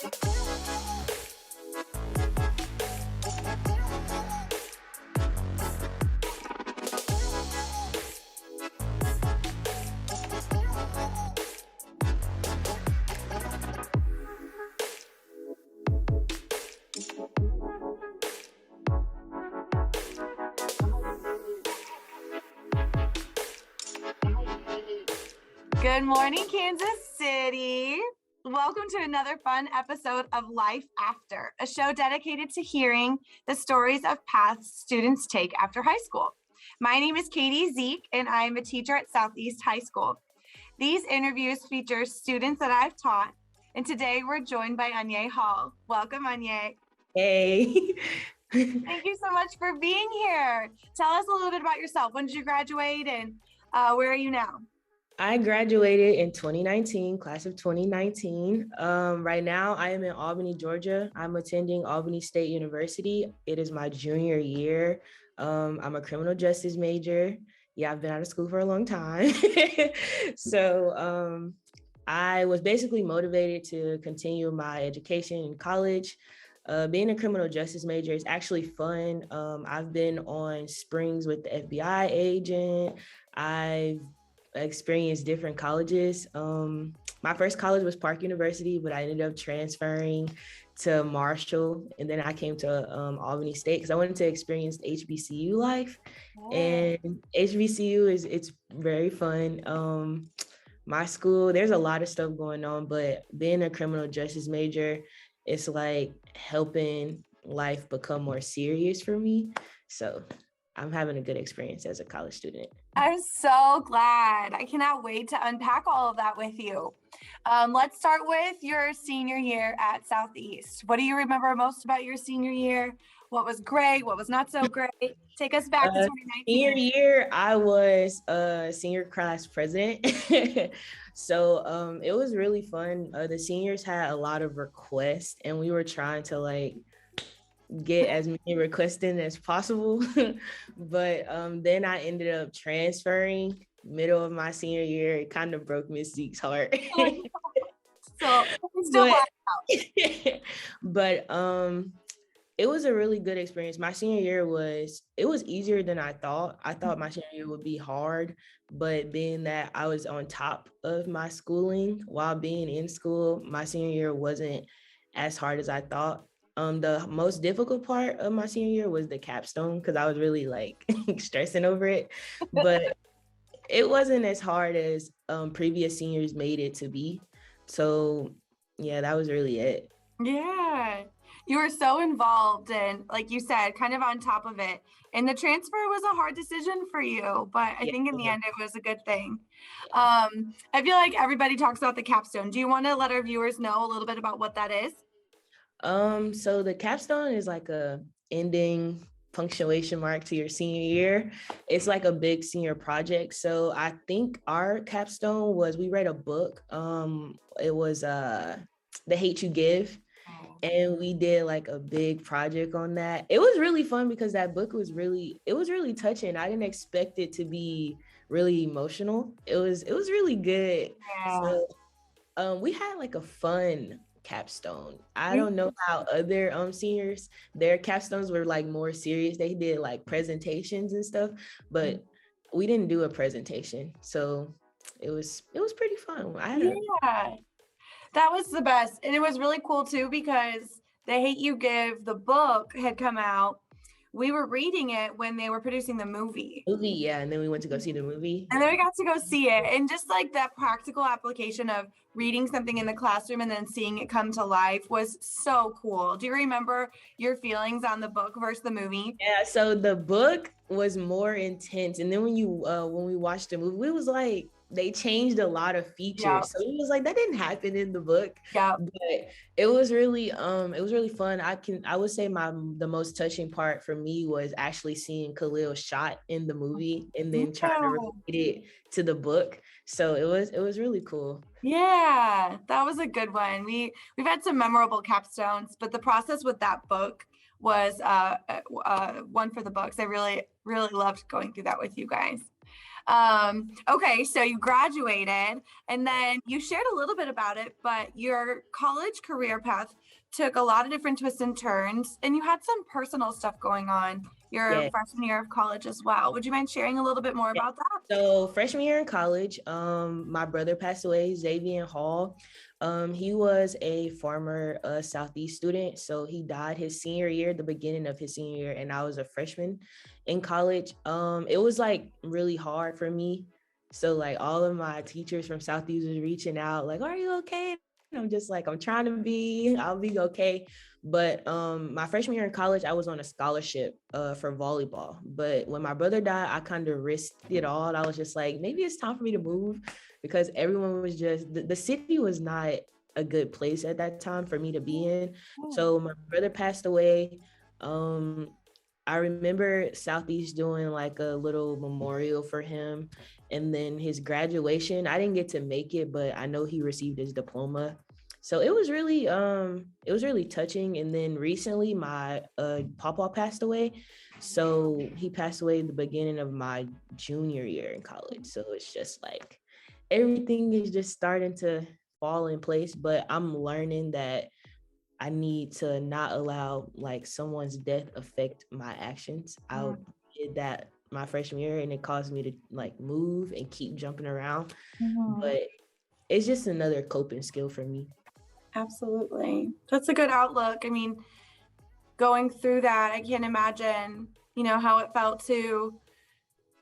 Good morning, Kansas City. Welcome to another fun episode of Life After, a show dedicated to hearing the stories of paths students take after high school. My name is Katie Zeeck, and I am a teacher at Southeast High School. These interviews feature students that I've taught, and today we're joined by Unya Hall. Welcome, Unya. Hey. Thank you so much for being here. Tell us a little bit about yourself. When did you graduate, and where are you now? I graduated in 2019, class of 2019. Right now, I am in Albany, Georgia. I'm attending Albany State University. It is my junior year. I'm a criminal justice major. Yeah, I've been out of school for a long time. So I was basically motivated to continue my education in college. Being a criminal justice major is actually fun. I've been on springs with the FBI agent. I've experienced different colleges. My first college was Park University, but I ended up transferring to Marshall, and then I came to Albany State because I wanted to experience HBCU life. And HBCU it's very fun. My school, there's a lot of stuff going on, but being a criminal justice major, it's like helping life become more serious for me. So I'm having a good experience as a college student. I'm so glad. I cannot wait to unpack all of that with you. Let's start with your senior year at Southeast. What do you remember most about your senior year? What was great? What was not so great? Take us back to 2019. Senior year, I was a senior class president. So it was really fun. The seniors had a lot of requests, and we were trying to get as many requests in as possible. But then I ended up transferring middle of my senior year. It kind of broke Miss Zeeck's heart. So still but it was a really good experience. My senior year was easier than I thought. I thought my senior year would be hard, but being that I was on top of my schooling while being in school, my senior year wasn't as hard as I thought. The most difficult part of my senior year was the capstone because I was really stressing over it, but it wasn't as hard as previous seniors made it to be. So yeah, that was really it. Yeah, you were so involved and, like you said, kind of on top of it. And the transfer was a hard decision for you, but I think in the end it was a good thing. I feel like everybody talks about the capstone. Do you want to let our viewers know a little bit about what that is? So the capstone is like a ending punctuation mark to your senior year. It's like a big senior project. So I think our capstone was, we read a book. It was The Hate You Give. And we did like a big project on that. It was really fun because that book was really touching. I didn't expect it to be really emotional. It was really good. Yeah. So we had like a fun capstone. I don't know how other seniors, their capstones were like more serious. They did like presentations and stuff, but we didn't do a presentation. So it was pretty fun. That was the best. And it was really cool too because The Hate You Give, the book, had come out. We were reading it when they were producing the movie. Yeah, and then we went to go see the movie. And then we got to go see it. And just like that practical application of reading something in the classroom and then seeing it come to life was so cool. Do you remember your feelings on the book versus the movie? Yeah, so the book was more intense. And then when we watched the movie, it was like, they changed a lot of features. Yeah. So it was like, that didn't happen in the book. Yeah. But it was really fun. I would say the most touching part for me was actually seeing Khalil shot in the movie and then trying to relate it to the book. So it was really cool. Yeah, that was a good one. We've had some memorable capstones, but the process with that book was one for the books. I really, really loved going through that with you guys. Okay, so you graduated and then you shared a little bit about it, but your college career path took a lot of different twists and turns, and you had some personal stuff going on your Yeah. freshman year of college as well. Would you mind sharing a little bit more Yeah. about that? So freshman year in college, my brother passed away, Xavier Hall. He was a former Southeast student. So he died his senior year, the beginning of his senior year, and I was a freshman in college. It was like really hard for me. So like all of my teachers from Southeast was reaching out, like, "Are you okay?" And I'm just like, "I'm trying to be. I'll be okay." But my freshman year in college, I was on a scholarship for volleyball. But when my brother died, I kind of risked it all. I was just like, maybe it's time for me to move, because everyone was just, the city was not a good place at that time for me to be in. So my brother passed away. I remember Southeast doing like a little memorial for him. And then his graduation, I didn't get to make it, but I know he received his diploma. So it was really touching. And then recently my papa passed away. So he passed away at the beginning of my junior year in college. So it's just like everything is just starting to fall in place. But I'm learning that I need to not allow like someone's death affect my actions. I did that my freshman year and it caused me to like move and keep jumping around. But it's just another coping skill for me. Absolutely. That's a good outlook. I mean, going through that, I can't imagine, how it felt to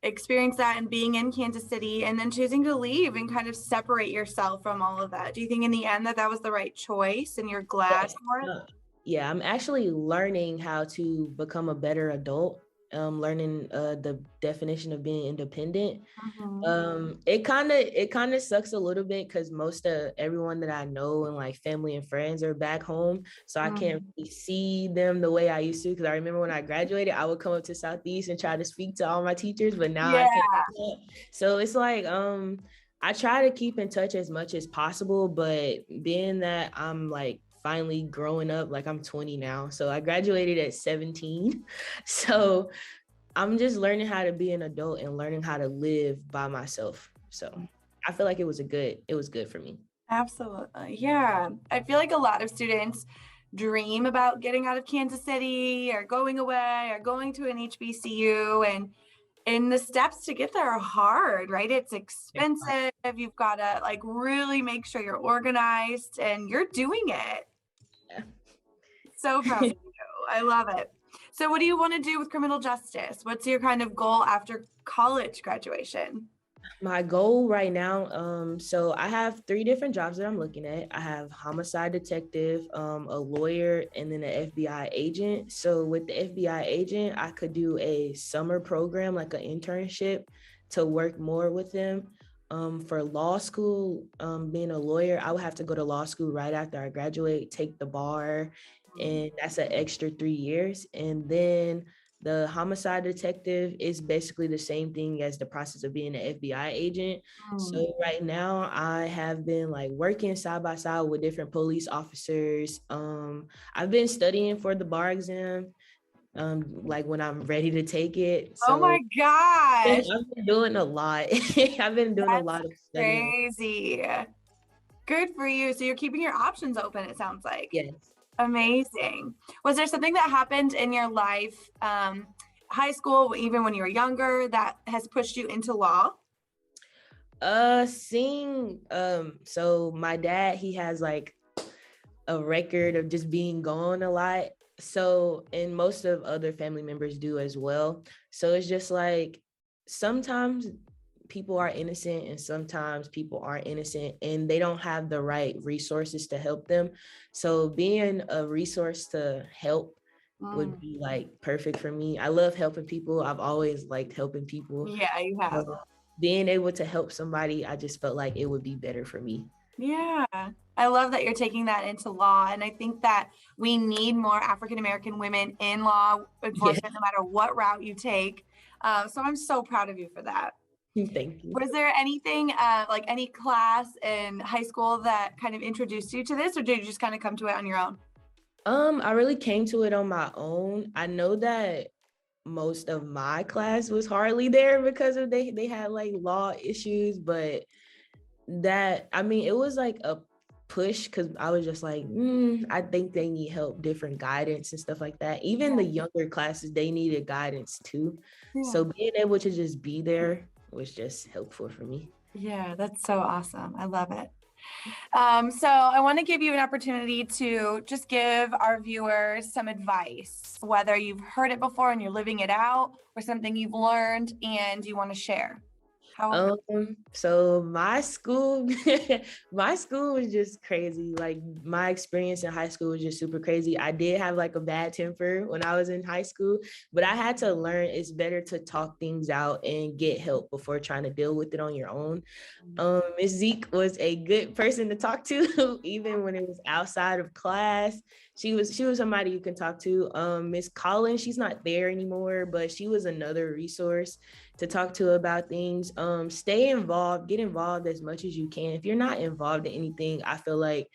experience that and being in Kansas City and then choosing to leave and kind of separate yourself from all of that. Do you think in the end that was the right choice and you're glad Yes. for it? Yeah, I'm actually learning how to become a better adult. Learning the definition of being independent. It kind of sucks a little bit because most of everyone that I know and like family and friends are back home, so I can't really see them the way I used to. Because I remember when I graduated, I would come up to Southeast and try to speak to all my teachers, but now I can't. So it's like I try to keep in touch as much as possible, but being that I'm like finally growing up, like I'm 20 now, so I graduated at 17, so I'm just learning how to be an adult and learning how to live by myself. So I feel like it was good for me. Absolutely. Yeah. I feel like a lot of students dream about getting out of Kansas City or going away or going to an HBCU, and the steps to get there are hard, right? It's expensive. You've got to like really make sure you're organized and you're doing it. Yeah. So proud of you. I love it. So what do you want to do with criminal justice? What's your kind of goal after college graduation? My goal right now, so I have 3 different jobs that I'm looking at. I have homicide detective, a lawyer, and then an FBI agent. So with the FBI agent, I could do a summer program, like an internship, to work more with them. For law school, being a lawyer, I would have to go to law school right after I graduate, take the bar, and that's an extra 3 years. And then the homicide detective is basically the same thing as the process of being an FBI agent. So right now I have been like working side by side with different police officers. I've been studying for the bar exam, like when I'm ready to take it. Oh So my gosh, I've been doing a lot. I've been doing a that's lot of studying. crazy. Good for you. So you're keeping your options open, it sounds like. Yes. Amazing. Was there something that happened in your life, high school, even when you were younger, that has pushed you into law? So my dad, he has like a record of just being gone a lot. So, and most of other family members do as well. So it's just like sometimes people are innocent and sometimes people aren't innocent and they don't have the right resources to help them. So being a resource to help would be like perfect for me. I love helping people. I've always liked helping people. Yeah, you have. So being able to help somebody, I just felt like it would be better for me. Yeah. I love that you're taking that into law. And I think that we need more African American women in law enforcement, no matter what route you take. So I'm so proud of you for that. Thank you. Was there anything, like any class in high school that kind of introduced you to this, or did you just kind of come to it on your own? I really came to it on my own. I know that most of my class was hardly there because of they had like law issues, but that, I mean, it was like a push because I was just like, I think they need help, different guidance and stuff like that. Even the younger classes, they needed guidance too. So being able to just be there was just helpful for me. Yeah, that's so awesome. I love it. So I want to give you an opportunity to just give our viewers some advice, whether you've heard it before and you're living it out or something you've learned and you want to share. So my school, my school was just crazy. Like my experience in high school was just super crazy. I did have like a bad temper when I was in high school, but I had to learn it's better to talk things out and get help before trying to deal with it on your own. Miss Zeeck was a good person to talk to, even when it was outside of class. She was somebody you can talk to. Miss Collins, she's not there anymore, but she was another resource to talk to about things. Stay involved, get involved as much as you can. If you're not involved in anything, I feel like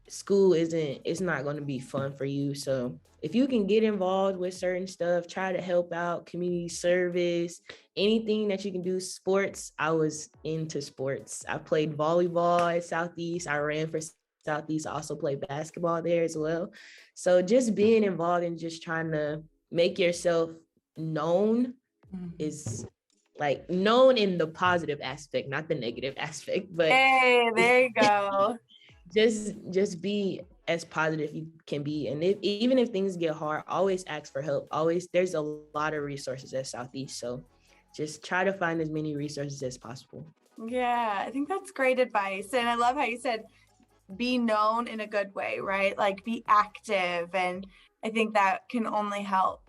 school it's not going to be fun for you. So if you can get involved with certain stuff, try to help out, community service, anything that you can do. Sports, I was into sports. I played volleyball at Southeast. I ran for Southeast. I also played basketball there as well. So just being involved and just trying to make yourself known is like known in the positive aspect, not the negative aspect, but hey, there you go. just be as positive you can be. And even if things get hard, always ask for help. There's a lot of resources at Southeast. So just try to find as many resources as possible. Yeah, I think that's great advice. And I love how you said, be known in a good way, right? Like be active. And I think that can only help.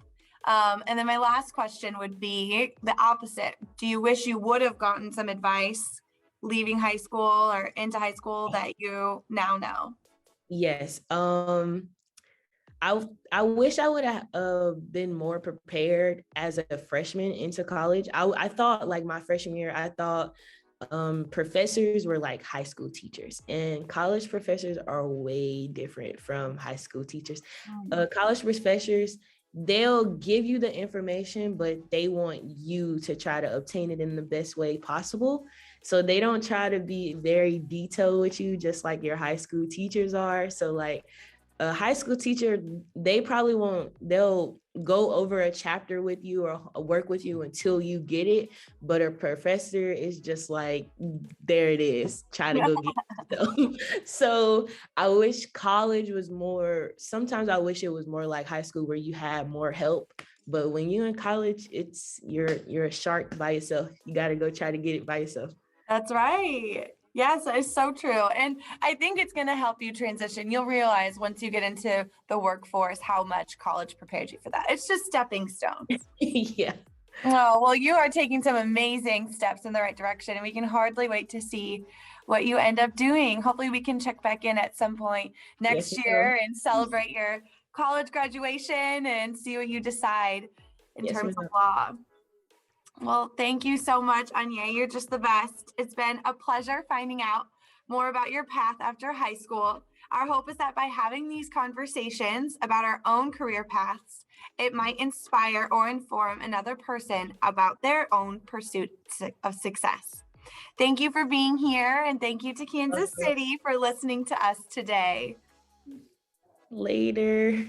And then my last question would be the opposite. Do you wish you would have gotten some advice leaving high school or into high school that you now know? Yes. I wish I would have been more prepared as a freshman into college. I thought like my freshman year, I thought professors were like high school teachers, and college professors are way different from high school teachers. College professors, they'll give you the information, but they want you to try to obtain it in the best way possible. So they don't try to be very detailed with you, just like your high school teachers are. So like a high school teacher, they'll go over a chapter with you or work with you until you get it. But a professor is just like, there it is, try to go get it. So I wish college was more, sometimes I wish it was more like high school where you had more help. But when you're in college, you're a shark by yourself. You got to go try to get it by yourself. That's right. Yes, it's so true. And I think it's going to help you transition. You'll realize once you get into the workforce how much college prepared you for that. It's just stepping stones. Yeah. Oh, well, you are taking some amazing steps in the right direction, and we can hardly wait to see what you end up doing. Hopefully we can check back in at some point next year and celebrate your college graduation and see what you decide in terms of law. Well, thank you so much, Unya. You're just the best. It's been a pleasure finding out more about your path after high school. Our hope is that by having these conversations about our own career paths, it might inspire or inform another person about their own pursuit of success. Thank you for being here, and thank you to Kansas City for listening to us today. Later.